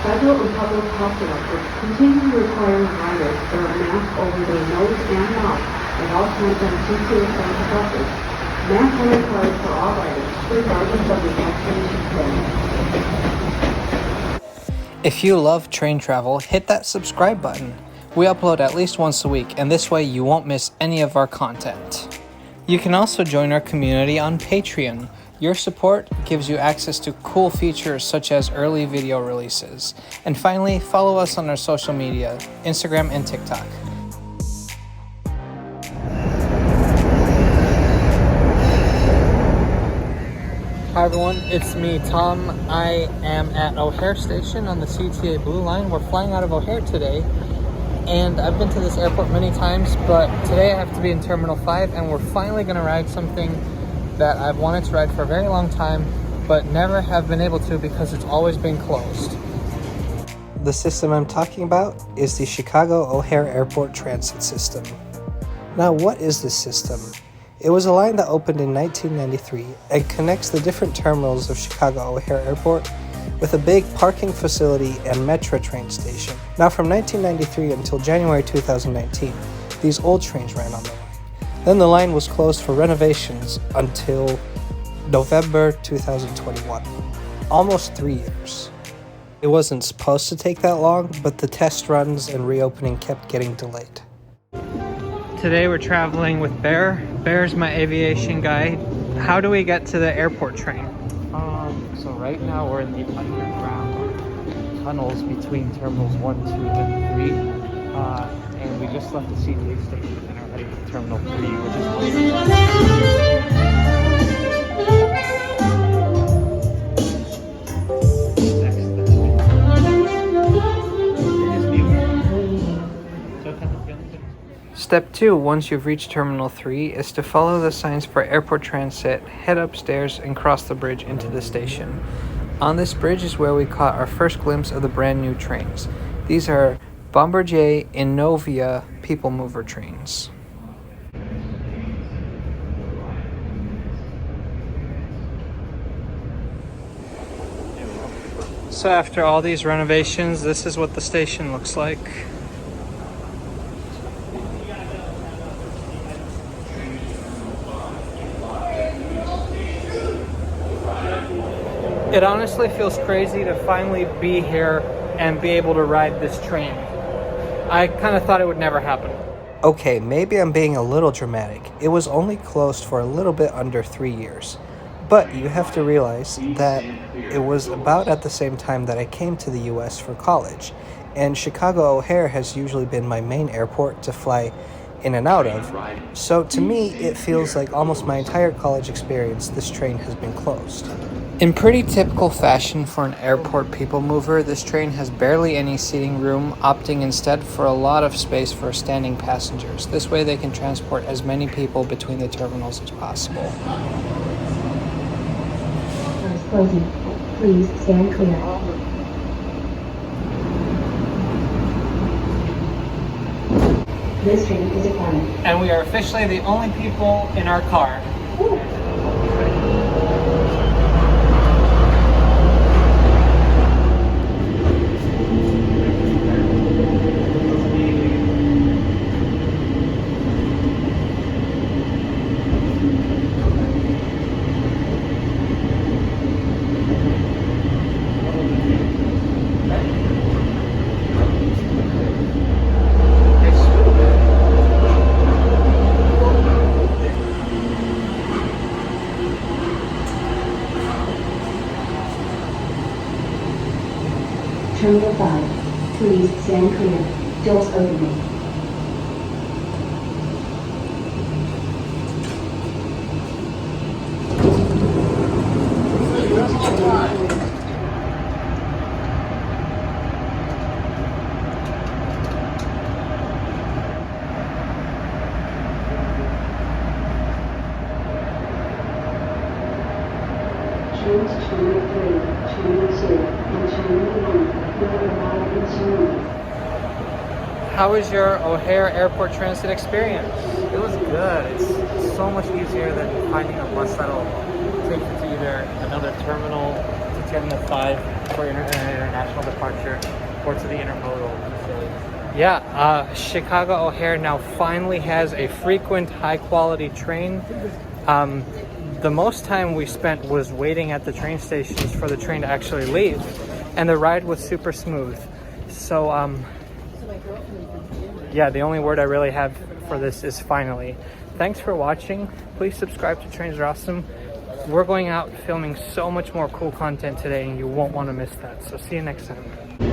Federal and public health directives continue requiring riders to wear a mask over their nose and mouth at all times on CTA transit buses. Masks are required for all riders, regardless of the vaccination status. If you love train travel, hit that subscribe button. We upload at least once a week, and this way you won't miss any of our content. You can also join our community on Patreon. Your support gives you access to cool features such as early video releases. And finally, follow us on our social media, Instagram and TikTok. Hi everyone, it's me, Tom. I am at O'Hare Station on the CTA Blue Line. We're flying out of O'Hare today, and I've been to this airport many times, but today I have to be in Terminal 5, and we're finally going to ride something that I've wanted to ride for a very long time, but never have been able to because it's always been closed. The system I'm talking about is the Chicago O'Hare Airport Transit System. Now, what is this system? It was a line that opened in 1993 and connects the different terminals of Chicago O'Hare Airport with a big parking facility and metro train station. Now, from 1993 until January 2019, these old trains ran on the line. Then the line was closed for renovations until November 2021. Almost 3 years. It wasn't supposed to take that long, but the test runs and reopening kept getting delayed. Today we're traveling with Bear. Bear's my aviation guide. How do we get to the airport train? So right now we're in the underground tunnels between terminals 1, 2, and 3. And we just left the CTA station and are heading to Terminal 3, which is Step 2, once you've reached Terminal 3, is to follow the signs for airport transit, head upstairs, and cross the bridge into the station. On this bridge is where we caught our first glimpse of the brand new trains. These are Bombardier Innovia people mover trains. So after all these renovations, this is what the station looks like. It honestly feels crazy to finally be here and be able to ride this train. I kind of thought it would never happen. Okay, maybe I'm being a little dramatic. It was only closed for a little bit under 3 years. But you have to realize that it was about at the same time that I came to the US for college. And Chicago O'Hare has usually been my main airport to fly in and out of. So to me, it feels like almost my entire college experience, this train has been closed. In pretty typical fashion for an airport people mover, this train has barely any seating room, opting instead for a lot of space for standing passengers. This way they can transport as many people between the terminals as possible. Doors closing. Please stand clear. This train is departing. And we are officially the only people in our car. Terminal 5. Please stand clear. Doors opening. Trains Terminal 3, Terminal 2, and Terminal 1 will arrive in soon. How was your O'Hare Airport Transit experience? It was good. It's so much easier than finding a bus that'll take you to either another terminal to Terminal 5 for international departure or to the intermodal facility. Yeah, Chicago O'Hare now finally has a frequent high-quality train. The most time we spent was waiting at the train stations for the train to actually leave, and the ride was super smooth. So, yeah, the only word I really have for this is finally. Thanks for watching. Please subscribe to Trains Are Awesome. We're going out filming so much more cool content today, and you won't want to miss that. So see you next time.